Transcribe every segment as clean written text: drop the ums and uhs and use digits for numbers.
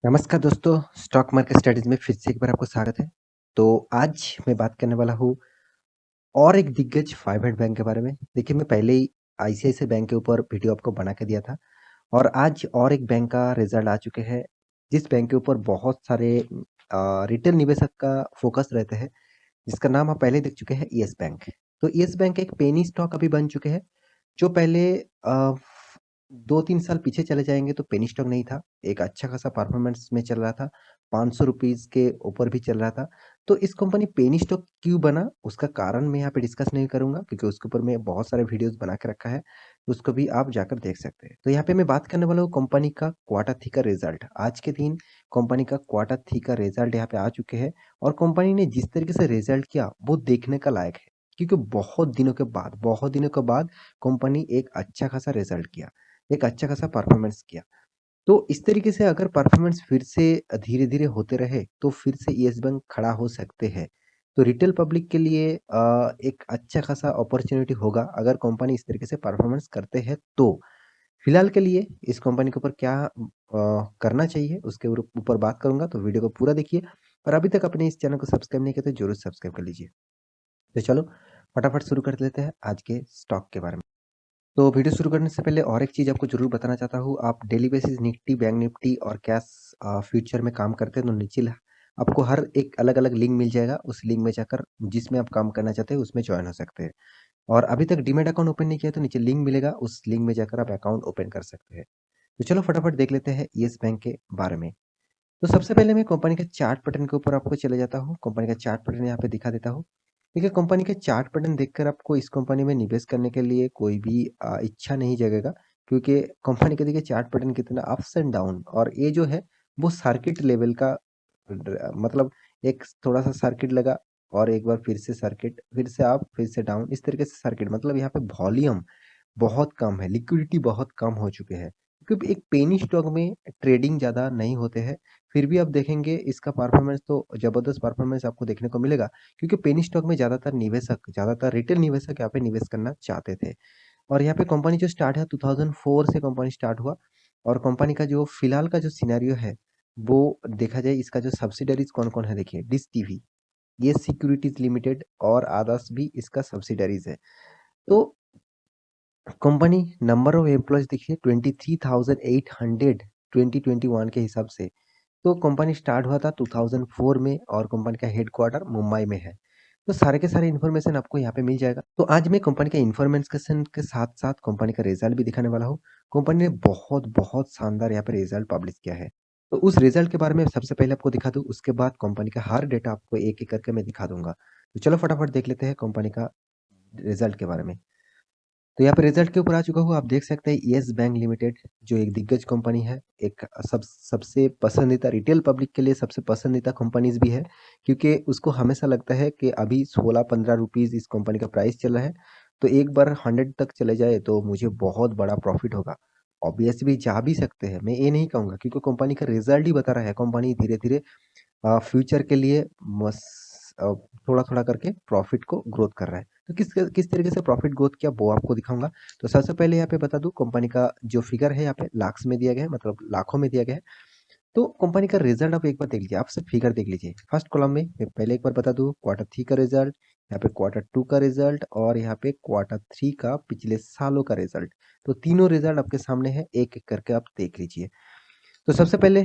नमस्कार दोस्तों, stock market studies में फिर से एक बार आपको स्वागत है। तो आज मैं बात करने वाला हूँ और एक दिग्गज 500 बैंक के बारे में। देखिए, मैं पहले ही आईसीआईसीआई बैंक के ऊपर वीडियो आपको बना के दिया था और आज और एक बैंक का रिजल्ट आ चुके हैं, जिस बैंक के ऊपर बहुत सारे रिटेल निवेशक का फोकस रहते हैं, जिसका नाम आप पहले देख चुके हैं, येस बैंक। तो येस बैंक एक पेनी स्टॉक अभी बन चुके हैं, जो पहले 2-3 साल पीछे चले जाएँगे तो पेनी स्टॉक नहीं था। एक अच्छा खासा परफॉर्मेंस में चल रहा था, ₹500 के ऊपर भी चल रहा था। तो इस कंपनी पेनी स्टॉक क्यों बना, उसका कारण मैं यहाँ पे डिस्कस नहीं करूँगा, क्योंकि उसके ऊपर मैं बहुत सारे वीडियोज़ बना के रखा है, उसको भी आप जाकर देख सकते हैं। तो यहाँ पे मैं बात करने वाला हूँ कंपनी का क्वार्टर 3 का रिज़ल्ट। आज के दिन कंपनी का क्वार्टर 3 का रिज़ल्ट यहाँ पे आ चुके हैं और कंपनी ने जिस तरीके से रिज़ल्ट किया, वो देखने का लायक है। क्योंकि बहुत दिनों के बाद कंपनी एक अच्छा खासा रिज़ल्ट किया, एक अच्छा खासा परफॉर्मेंस किया। तो इस तरीके से अगर परफॉर्मेंस फिर से धीरे-धीरे होते रहे, तो फिर से येस बैंक खड़ा हो सकते हैं। तो रिटेल पब्लिक के लिए एक अच्छा खासा अपॉर्च्युनिटी होगा, अगर कंपनी इस तरीके से परफॉर्मेंस करते हैं तो। फिलहाल के लिए इस कंपनी के ऊपर क्या करना चाहिए, उसके ऊपर बात करूँगा, तो वीडियो को पूरा देखिए। और अभी तक आपने इस चैनल को सब्सक्राइब नहीं किया तो ज़रूर सब्सक्राइब कर लीजिए। तो चलो फटाफट शुरू कर लेते हैं आज के स्टॉक के बारे में। तो वीडियो शुरू करने से पहले और एक चीज़ आपको ज़रूर बताना चाहता हूँ, आप daily basis Nifty, bank Nifty और कैश फ्यूचर में काम करते हैं तो नीचे आपको हर एक अलग-अलग लिंक मिल जाएगा, उस लिंक में जाकर जिसमें आप काम करना चाहते हैं उसमें जॉइन हो सकते हैं। और अभी तक डीमैट अकाउंट ओपन नहीं किया है तो नीचे लिंक मिलेगा, उस लिंक में जाकर आप अकाउंट ओपन कर सकते हैं। तो चलो फटाफट देख लेते हैं येस बैंक के बारे में। तो सबसे पहले मैं कंपनी के चार्ट पैटर्न के ऊपर आपको चले जाता हूँ, कंपनी का चार्ट पैटर्न यहाँ पे दिखा देता हूँ। देखिए, कंपनी के चार्ट पैटर्न देखकर आपको इस कंपनी में निवेश करने के लिए कोई भी इच्छा नहीं जगेगा, क्योंकि कंपनी के देखिए चार्ट पैटर्न कितना अप्स एंड डाउन, और ये जो है वो सर्किट लेवल का मतलब एक थोड़ा-सा सर्किट लगा और एक बार फिर से सर्किट, फिर से अप, फिर से डाउन, इस तरीके से सर्किट, मतलब यहाँ पे वॉल्यूम बहुत कम है, लिक्विडिटी बहुत कम हो चुके हैं। क्योंकि एक पेनी स्टॉक में ट्रेडिंग ज़्यादा नहीं होते हैं, फिर भी आप देखेंगे इसका परफॉर्मेंस तो ज़बरदस्त परफॉर्मेंस आपको देखने को मिलेगा, क्योंकि पेनी स्टॉक में ज़्यादातर रिटेल निवेशक यहाँ पे निवेश करना चाहते थे। और यहाँ पे कंपनी जो स्टार्ट है 2004 से कंपनी स्टार्ट हुआ, और कंपनी का जो फिलहाल का जो सिनेरियो है, वो देखा जाए, इसका जो सब्सिडरीज़ कौन-कौन है, देखिए डिश टीवी, ये सिक्योरिटीज़ लिमिटेड और अदर्स भी इसका सब्सिडरीज़ है। तो कंपनी नंबर ऑफ एम्प्लॉइज देखिए 23,800 2021 के हिसाब से। तो कंपनी स्टार्ट हुआ था 2004 में और कंपनी का हेडक्वार्टर मुंबई में है। तो सारे के सारे इन्फॉर्मेशन आपको यहाँ पे मिल जाएगा। तो आज मैं कंपनी का इन्फॉर्मेशन के साथ साथ कंपनी का रिजल्ट भी दिखाने वाला हूँ। कंपनी ने बहुत बहुत शानदार यहाँ पे रिजल्ट पब्लिश किया है। तो उस रिजल्ट के बारे में सबसे पहले आपको दिखा दूँ, उसके बाद कंपनी का हर डेटा आपको एक एक करके मैं दिखा दूंगा। तो चलो फटाफट देख लेते हैं कंपनी का रिजल्ट के बारे में। तो यहाँ पे रिजल्ट के ऊपर आ चुका हूँ, आप देख सकते हैं येस बैंक लिमिटेड, जो एक दिग्गज कंपनी है, एक सबसे पसंदीदा रिटेल पब्लिक के लिए सबसे पसंदीदा कंपनीज भी है, क्योंकि उसको हमेशा लगता है कि अभी 16-15 रुपीज़ इस कंपनी का प्राइस चल रहा है, तो एक बार 100 तक चले जाए तो मुझे बहुत बड़ा प्रॉफिट होगा। ऑब्वियसली भी जा भी सकते हैं, मैं ये नहीं कहूँगा, क्योंकि कंपनी का रिजल्ट ही बता रहा है कंपनी धीरे-धीरे फ्यूचर के लिए मस अ, थोड़ा-थोड़ा करके प्रॉफ़िट को ग्रोथ कर रहा है। तो किस तरीके से प्रॉफ़िट ग्रोथ किया, वो आपको दिखाऊँगा। तो सबसे पहले यहाँ पे बता दूँ, कंपनी का जो फ़िगर है यहाँ पे लाख्स में दिया गया है, मतलब लाखों में दिया गया है। तो कंपनी का रिज़ल्ट आप एक बार देख लीजिए, आप सिर्फ फ़िगर देख लीजिए। फर्स्ट कॉलम में मैं पहले एक बार बता दूँ, क्वार्टर 3 का रिज़ल्ट, यहाँ पे क्वार्टर 2 का रिज़ल्ट और यहाँ पे क्वार्टर 3 का पिछले सालों का रिज़ल्ट। तो तीनों रिज़ल्ट आपके सामने है, एक-एक करके आप देख लीजिए। तो सबसे पहले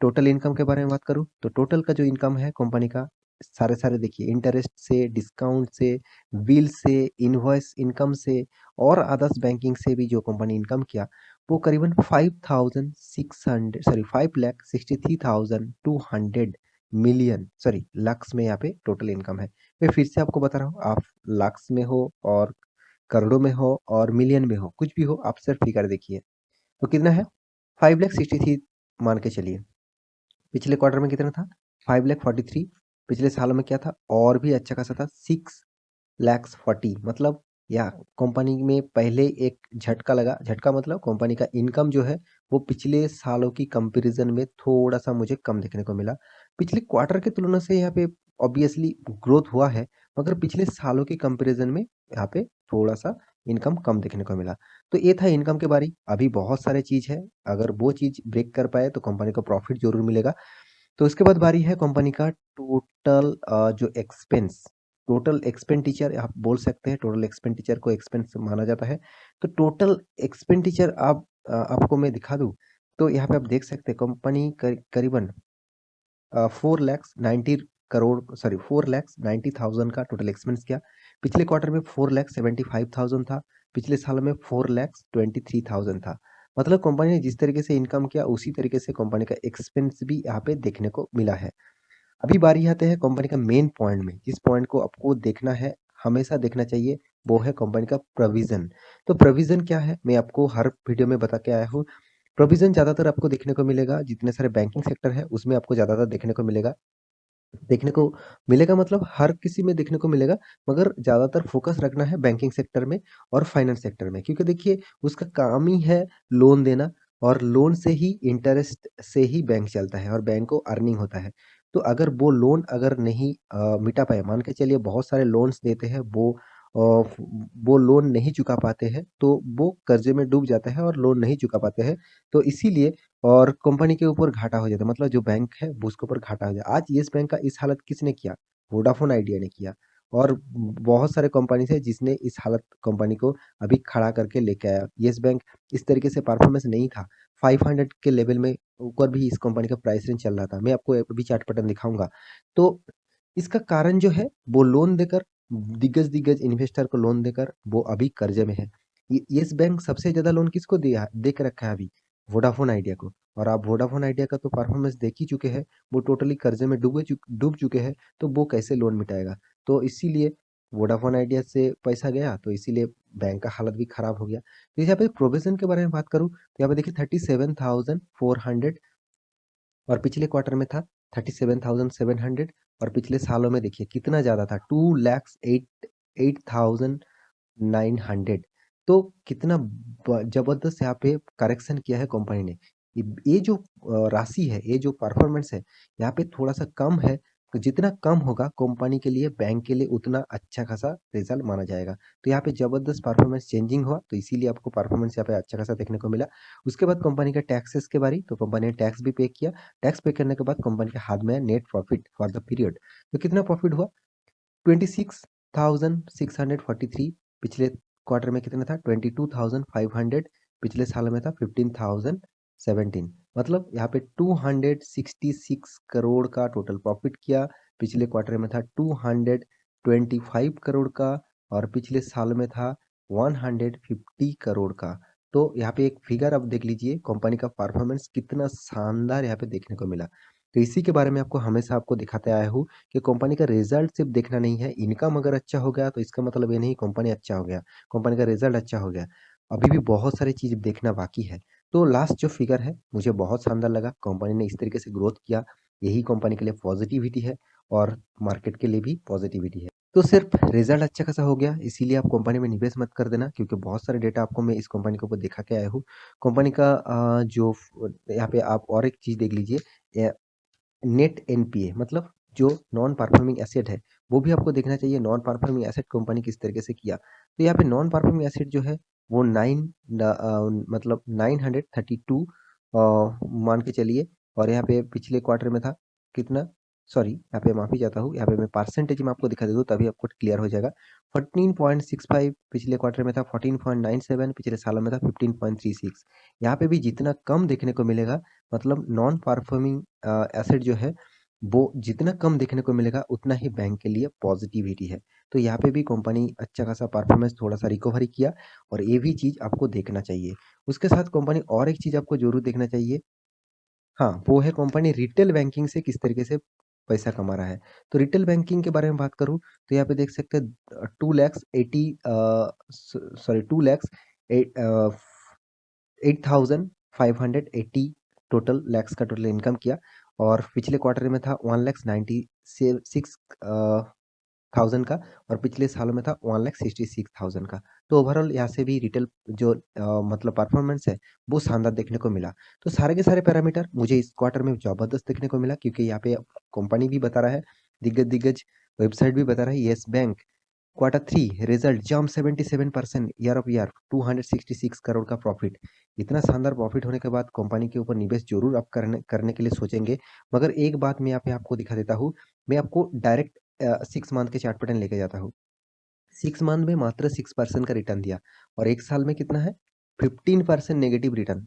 टोटल इनकम के बारे में बात करूँ, तो टोटल का जो इनकम है कंपनी का, सारे-सारे देखिए, इंटरेस्ट से, डिस्काउंट से, बिल से, इनवॉइस इनकम से और अदर्स बैंकिंग से भी जो कंपनी इनकम किया, वो करीबन 5,63,200 मिलियन, सॉरी लक्स में यहाँ पे टोटल इनकम है। मैं फिर से आपको बता रहा हूँ, आप लक्स में हो और करोड़ों में हो और मिलियन में हो, कुछ भी हो, आप सिर्फ फिगर देखिए। तो कितना है? 5,63,000 मान के चलिए। पिछले क्वार्टर में कितना था? 5,43,000। पिछले सालों में क्या था? और भी अच्छा खासा था, 6,40,000। मतलब या कंपनी में पहले एक झटका लगा, झटका मतलब कंपनी का इनकम जो है वो पिछले सालों की कंपैरिजन में थोड़ा-सा मुझे कम देखने को मिला। पिछले क्वार्टर की तुलना से यहाँ पे ऑब्वियसली ग्रोथ हुआ है, मगर पिछले सालों के कंपैरिजन में यहाँ पे थोड़ा-सा इनकम कम देखने को मिला। तो ये था इनकम के बारे। अभी बहुत सारे चीज़ है, अगर वो चीज़ ब्रेक कर पाए तो कंपनी को प्रॉफिट ज़रूर मिलेगा। तो उसके बाद बारी है कंपनी का टोटल जो एक्सपेंस, टोटल एक्सपेंडिचर आप बोल सकते हैं, टोटल एक्सपेंडिचर को एक्सपेंस माना जाता है। तो टोटल एक्सपेंडिचर आपको मैं दिखा दूँ, तो यहाँ पे आप देख सकते हैं कंपनी करीबन 4,90,000 का टोटल एक्सपेंस किया। पिछले क्वार्टर में 4,75,000 था, पिछले साल में 4,23,000 था। मतलब कंपनी ने जिस तरीके से इनकम किया उसी तरीके से कंपनी का एक्सपेंस भी यहाँ पे देखने को मिला है। अभी बारी आते हैं कंपनी का मेन पॉइंट में, जिस पॉइंट को आपको देखना है, हमेशा देखना चाहिए, वो है कंपनी का प्रोविजन। तो प्रोविजन क्या है, मैं आपको हर वीडियो में बता के आया हूँ। प्रोविजन ज़्यादातर आपको देखने को मिलेगा, जितने सारे बैंकिंग सेक्टर है उसमें आपको ज़्यादातर देखने को मिलेगा मतलब हर किसी में देखने को मिलेगा, मगर ज़्यादातर फोकस रखना है बैंकिंग सेक्टर में और फाइनेंस सेक्टर में, क्योंकि देखिए उसका काम ही है लोन देना, और लोन से ही इंटरेस्ट से ही बैंक चलता है और बैंक को अर्निंग होता है। तो अगर वो लोन अगर नहीं मिटा पाए, मान के चलिए बहुत सारे लोन्स देते हैं, वो लोन नहीं चुका पाते हैं, तो वो कर्जे में डूब जाता है और लोन नहीं चुका पाते हैं। तो इसीलिए और कंपनी के ऊपर घाटा हो जाता है, मतलब जो बैंक है वो उसके ऊपर घाटा हो जाए। आज येस बैंक का इस हालत किसने किया? वोडाफोन आइडिया ने किया। और बहुत सारे कंपनीज है जिसने इस हालत कंपनी को अभी खड़ा करके लेके आया। येस बैंक इस तरीके से परफॉर्मेंस नहीं था, 500 के लेवल में ऊपर भी इस कंपनी का प्राइस रेंज चल रहा था। मैं आपको अभी चार्ट पैटर्न दिखाऊंगा। तो इसका कारण जो है, वो लोन देकर, दिग्गज दिग्गज इन्वेस्टर को लोन देकर वो अभी कर्जे में है। येस बैंक सबसे ज्यादा लोन किसको दिया दे के रखा है अभी? वोडाफोन आइडिया को। और आप वोडाफोन आइडिया का तो परफॉर्मेंस देख ही चुके हैं, वो टोटली कर्जे में डूब चुके हैं, तो वो कैसे लोन मिटाएगा? तो इसीलिए वोडाफोन आइडिया से पैसा गया, तो इसीलिए बैंक का हालत भी खराब हो गया। तो यहाँ पे प्रोविजन के बारे में बात करूँ, तो यहाँ पे देखिए 37,400, और पिछले क्वार्टर में था 37,700, और पिछले सालों में देखिए कितना ज़्यादा था, 2,08,900। तो कितना जबरदस्त यहाँ पे करेक्शन किया है कंपनी ने। ये जो राशि है, ये जो परफॉर्मेंस है, यहाँ पे थोड़ा सा कम है। तो जितना कम होगा कंपनी के लिए, बैंक के लिए, उतना अच्छा खासा रिजल्ट माना जाएगा। तो यहाँ पे जबरदस्त परफॉर्मेंस चेंजिंग हुआ, तो इसीलिए आपको परफॉर्मेंस यहाँ पे अच्छा खासा देखने को मिला। उसके बाद कंपनी का टैक्सेस के बारी, तो कंपनी ने टैक्स भी पे किया। टैक्स पे करने के बाद कंपनी के हाथ में net profit for the period. तो कितना प्रॉफिट हुआ? 26,643। पिछले क्वार्टर में कितना था? 22,500। पिछले साल में था 15,017। मतलब यहाँ पे 266 करोड़ का टोटल प्रॉफिट किया। पिछले क्वार्टर में था 225 करोड़ का, और पिछले साल में था 150 करोड़ का। तो यहाँ पे एक फिगर आप देख लीजिए, कंपनी का परफॉर्मेंस कितना शानदार यहाँ पे देखने को मिला। तो इसी के बारे में आपको हमेशा आपको दिखाते आया हूँ कि कंपनी का रिजल्ट सिर्फ देखना नहीं है। इनकम अगर अच्छा हो गया तो इसका मतलब ये नहीं कंपनी अच्छा हो गया, कंपनी का रिजल्ट अच्छा हो गया। अभी भी बहुत सारी चीज देखना बाकी है। तो लास्ट जो फिगर है मुझे बहुत शानदार लगा, कंपनी ने इस तरीके से ग्रोथ किया, यही कंपनी के लिए पॉजिटिविटी है और मार्केट के लिए भी पॉजिटिविटी है। तो सिर्फ रिजल्ट अच्छा खासा हो गया इसीलिए आप कंपनी में निवेश मत कर देना, क्योंकि बहुत सारे डेटा आपको मैं इस कंपनी के ऊपर दिखा के आया हूँ। कंपनी का यहाँ पे आप और एक चीज देख लीजिए, नेट एनपीए, मतलब जो नॉन परफॉर्मिंग एसेट है, वो भी आपको देखना चाहिए। नॉन परफॉर्मिंग एसेट कंपनी किस तरीके से किया, तो यहाँ पे नॉन परफॉर्मिंग एसेट जो है वो मतलब 932 मान के चलिए। और यहाँ पे पिछले क्वार्टर में था कितना, सॉरी यहाँ पे माफी चाहता हूँ, यहाँ पे मैं परसेंटेज में आपको दिखा देता हूँ तभी आपको क्लियर हो जाएगा। 14.65 पिछले क्वार्टर में था, 14.97 पिछले सालों में था, 15.36। यहाँ पे भी जितना कम देखने को मिलेगा, मतलब नॉन परफॉर्मिंग एसेट जो है वो जितना कम देखने को मिलेगा उतना ही बैंक के लिए पॉजिटिविटी है। तो यहाँ पे भी कंपनी अच्छा खासा परफॉर्मेंस थोड़ा सा रिकवरी किया, और ये भी चीज आपको देखना चाहिए। उसके साथ कंपनी और एक चीज आपको जरूर देखना चाहिए, हाँ, वो है कंपनी रिटेल बैंकिंग से किस तरीके से पैसा कमा रहा है। तो रिटेल बैंकिंग के बारे में बात करूँ, तो यहाँ पे देख सकते हैं 2,80 सॉरी 8,580 टोटल लैक्स का टोटल इनकम किया। और पिछले क्वार्टर में था 1,96,000 का, और पिछले सालों में था 1,66,000 का। तो ओवरऑल यहाँ से भी रिटेल जो मतलब परफॉर्मेंस है वो शानदार देखने को मिला। तो सारे के सारे पैरामीटर मुझे इस क्वार्टर में जबरदस्त देखने को मिला, क्योंकि यहाँ पे कंपनी भी बता रहा है दिग्गज वेबसाइट भी बता रहा है yes bank Q3 result jump 77% year of year 266 crore का प्रॉफिट। इतना शानदार प्रॉफिट होने के बाद कंपनी के ऊपर निवेश जरूर आप करने करने के लिए सोचेंगे। मगर एक बात मैं यहाँ पे आपको दिखा देता हूँ, मैं आपको डायरेक्ट 6 मंथ के चार्ट पैटर्न लेके जाता हूँ। 6 मंथ में मात्र 6% का रिटर्न दिया और 1 साल में कितना है 15% नेगेटिव रिटर्न।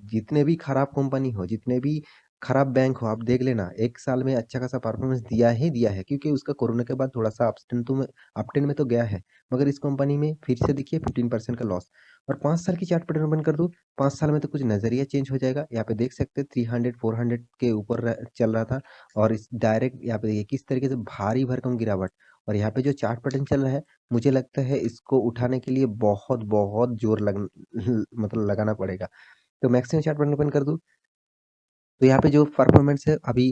जितने भी खराब कंपनी हो, जितने भी खराब बैंक हो, आप देख लेना 1 साल में अच्छा खासा परफॉर्मेंस दिया ही दिया है, क्योंकि उसका कोरोना के बाद थोड़ा सा अपट्रेंड में तो गया है। मगर इस कंपनी में फिर से देखिए 15% का लॉस। और 5 साल की चार्ट पैटर्न ओपन कर दूं, 5 साल में तो कुछ नजरिया चेंज हो जाएगा। यहाँ पे देख सकते हैं 300 400 के ऊपर चल रहा था और इस डायरेक्ट यहाँ पे देखिए किस तरीके से भारी भरकम गिरावट। और यहाँ पे जो चार्ट पैटर्न चल रहा है, मुझे लगता है इसको उठाने के लिए बहुत बहुत जोर मतलब लगाना पड़ेगा। तो मैक्सिमम चार्ट पैटर्न ओपन कर दूं, तो यहाँ पे जो परफॉर्मेंस है अभी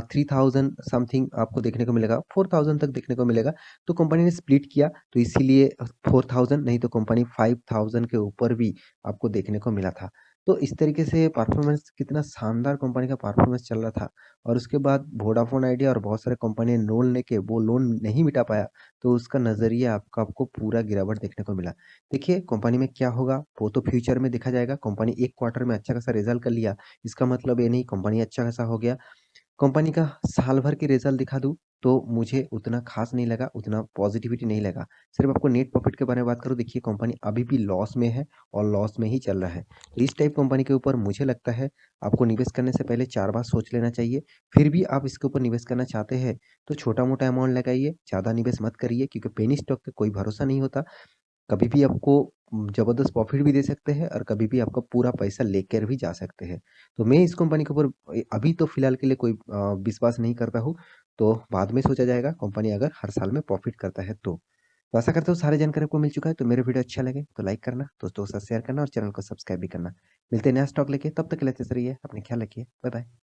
3000 समथिंग आपको देखने को मिलेगा, 4000 तक देखने को मिलेगा। तो कंपनी ने स्प्लिट किया तो इसीलिए 4000, नहीं तो कंपनी 5000 के ऊपर भी आपको देखने को मिला था। तो इस तरीके से परफॉर्मेंस, कितना शानदार कंपनी का परफॉर्मेंस चल रहा था। और उसके बाद वोडाफोन आइडिया और बहुत सारे कंपनी ने लोन लेके वो लोन नहीं मिटा पाया, तो उसका नजरिया आपको पूरा गिरावट देखने को मिला। देखिए कंपनी में क्या होगा वो तो फ्यूचर में देखा जाएगा। कंपनी एक क्वार्टर में अच्छा खासा रिजल्ट कर लिया, इसका मतलब ये नहीं कंपनी अच्छा खासा हो गया। कंपनी का साल भर की रिजल्ट दिखा दूं तो मुझे उतना खास नहीं लगा, उतना पॉजिटिविटी नहीं लगा। सिर्फ आपको नेट प्रॉफिट के बारे में बात करूं, देखिए कंपनी अभी भी लॉस में है और लॉस में ही चल रहा है। तो इस टाइप कंपनी के ऊपर मुझे लगता है आपको निवेश करने से पहले 4 बार सोच लेना चाहिए। फिर भी आप इसके ऊपर निवेश करना चाहते हैं तो छोटा मोटा अमाउंट लगाइए, ज़्यादा निवेश मत करिए, क्योंकि पेनी स्टॉक का कोई भरोसा नहीं होता। कभी भी आपको ज़बरदस्त प्रॉफ़िट भी दे सकते हैं और कभी भी आपका पूरा पैसा लेकर भी जा सकते हैं। तो मैं इस कंपनी के ऊपर अभी तो फ़िलहाल के लिए कोई विश्वास नहीं करता हूँ, तो बाद में सोचा जाएगा कंपनी अगर हर साल में प्रॉफ़िट करता है तो। तो आशा करता हूँ सारी जानकारी आपको मिल चुका है, तो मेरे वीडियो अच्छा लगे तो लाइक करना, दोस्तों के साथ शेयर करना और चैनल को सब्सक्राइब भी करना। मिलते हैं नया स्टॉक लेके, तब तक के लिए रहिए, अपने ख्याल रखिए, बाय बाय।